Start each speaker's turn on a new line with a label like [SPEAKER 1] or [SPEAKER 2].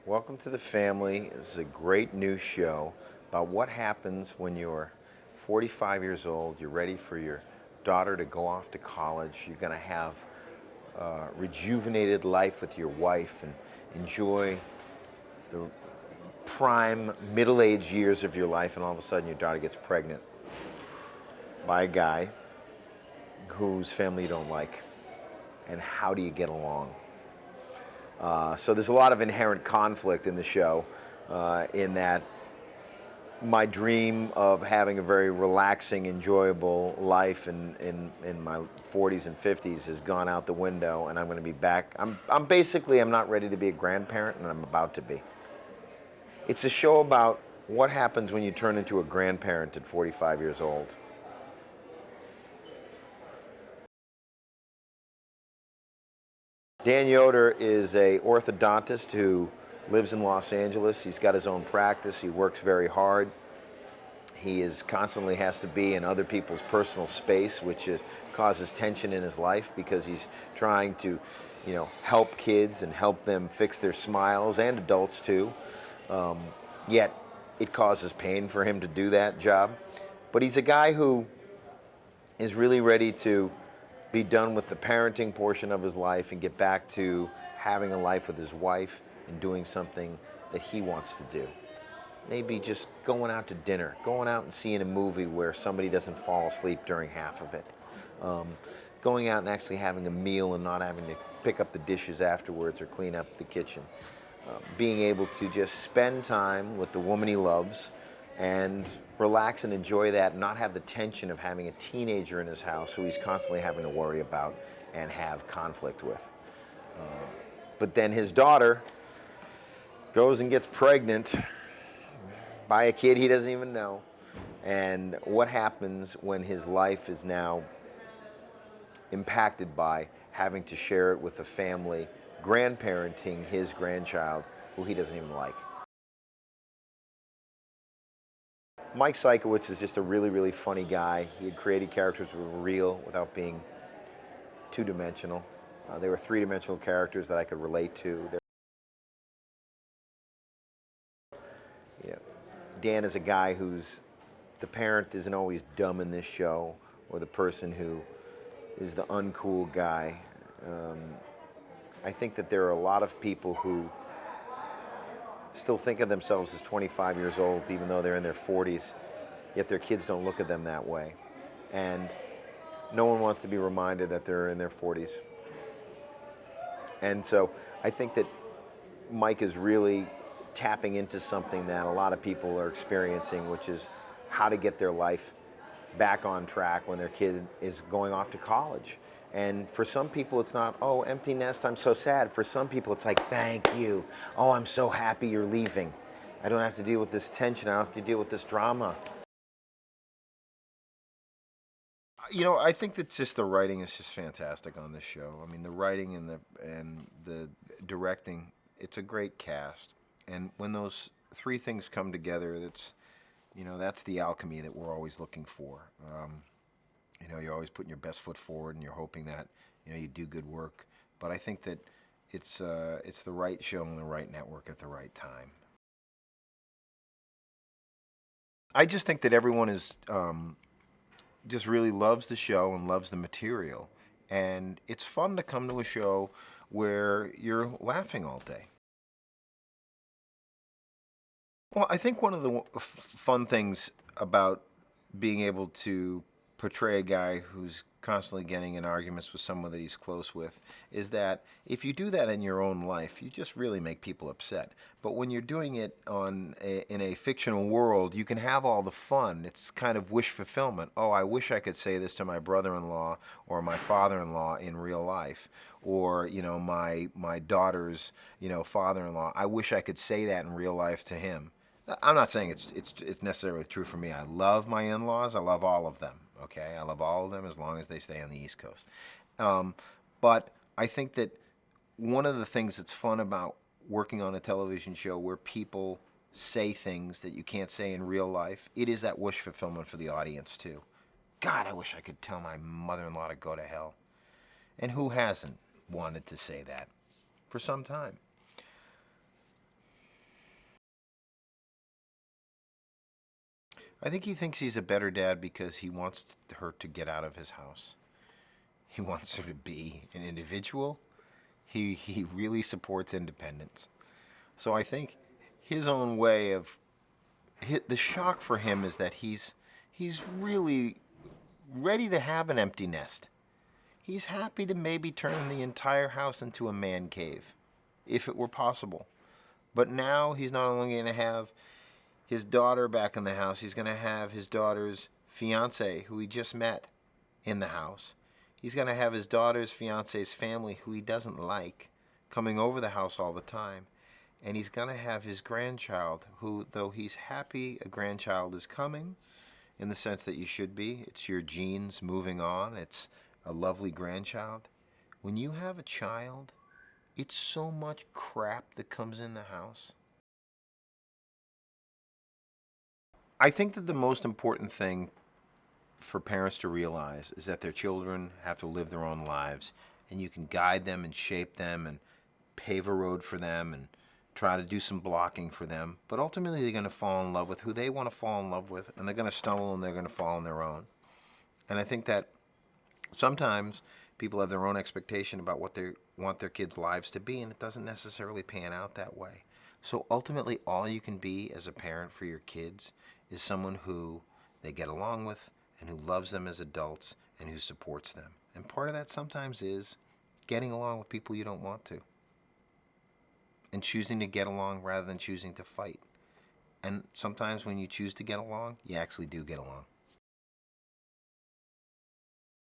[SPEAKER 1] Welcome to the family. This is a great new show about what happens when you're 45 years old. You're ready for your daughter to go off to college. You're going to have a rejuvenated life with your wife and enjoy the prime middle-aged years of your life, and all of a sudden your daughter gets pregnant by a guy whose family you don't like. And how do you get along? So there's a lot of inherent conflict in the show, in that my dream of having a very relaxing, enjoyable life in my 40s and 50s has gone out the window, and I'm going to be back. I'm not ready to be a grandparent, and I'm about to be. It's a show about what happens when you turn into a grandparent at 45 years old. Dan Yoder is a orthodontist who lives in Los Angeles. He's got his own practice. He works very hard. He constantly has to be in other people's personal space, which causes tension in his life because he's trying to, help kids and help them fix their smiles, and adults too. Yet it causes pain for him to do that job. But he's a guy who is really ready to be done with the parenting portion of his life and get back to having a life with his wife and doing something that he wants to do. Maybe just going out to dinner, going out and seeing a movie where somebody doesn't fall asleep during half of it. Going out and actually having a meal and not having to pick up the dishes afterwards or clean up the kitchen. Being able to just spend time with the woman he loves and relax and enjoy that, and not have the tension of having a teenager in his house who he's constantly having to worry about and have conflict with. But then his daughter goes and gets pregnant by a kid he doesn't even know. And what happens when his life is now impacted by having to share it with a family, grandparenting his grandchild who he doesn't even like. Mike Sikowitz is just a really, really funny guy. He had created characters that were real without being two-dimensional. They were three-dimensional characters that I could relate to. Dan is a guy the parent isn't always dumb in this show, or the person who is the uncool guy. I think that there are a lot of people who still think of themselves as 25 years old, even though they're in their 40s, yet their kids don't look at them that way. And no one wants to be reminded that they're in their 40s. And so I think that Mike is really tapping into something that a lot of people are experiencing, which is how to get their life back on track when their kid is going off to college. And for some people, it's not, oh, empty nest, I'm so sad. For some people, it's like, thank you. Oh, I'm so happy you're leaving. I don't have to deal with this tension. I don't have to deal with this drama. I think that just the writing is just fantastic on this show. I mean, the writing and the directing, it's a great cast. And when those three things come together, that's the alchemy that we're always looking for. You're always putting your best foot forward, and you're hoping that you do good work. But I think that it's the right show on the right network at the right time. I just think that everyone is just really loves the show and loves the material, and it's fun to come to a show where you're laughing all day. Well, I think one of the fun things about being able to portray a guy who's constantly getting in arguments with someone that he's close with is that if you do that in your own life, you just really make people upset. But when you're doing it in a fictional world, you can have all the fun. It's kind of wish fulfillment. Oh, I wish I could say this to my brother-in-law or my father-in-law in real life, or my daughter's father-in-law. I wish I could say that in real life to him. I'm not saying it's necessarily true for me. I love my in-laws. I love all of them. Okay, I love all of them as long as they stay on the East Coast. But I think that one of the things that's fun about working on a television show where people say things that you can't say in real life, it is that wish fulfillment for the audience too. God, I wish I could tell my mother-in-law to go to hell. And who hasn't wanted to say that for some time?
[SPEAKER 2] I think he thinks he's a better dad because he wants her to get out of his house. He wants her to be an individual. He really supports independence. So I think his own way of the shock for him is that he's really ready to have an empty nest. He's happy to maybe turn the entire house into a man cave, if it were possible. But now he's not only going to have his daughter back in the house, he's going to have his daughter's fiance, who he just met, in the house. He's going to have his daughter's fiance's family, who he doesn't like, coming over the house all the time. And he's going to have his grandchild, who, though he's happy a grandchild is coming, in the sense that you should be, it's your genes moving on, it's a lovely grandchild. When you have a child, it's so much crap that comes in the house. I think that the most important thing for parents to realize is that their children have to live their own lives, and you can guide them and shape them and pave a road for them and try to do some blocking for them, but ultimately they're going to fall in love with who they want to fall in love with, and they're going to stumble and they're going to fall on their own. And I think that sometimes people have their own expectation about what they want their kids' lives to be, and it doesn't necessarily pan out that way. So ultimately, all you can be as a parent for your kids is someone who they get along with and who loves them as adults and who supports them. And part of that sometimes is getting along with people you don't want to, and choosing to get along rather than choosing to fight. And sometimes when you choose to get along, you actually do get along.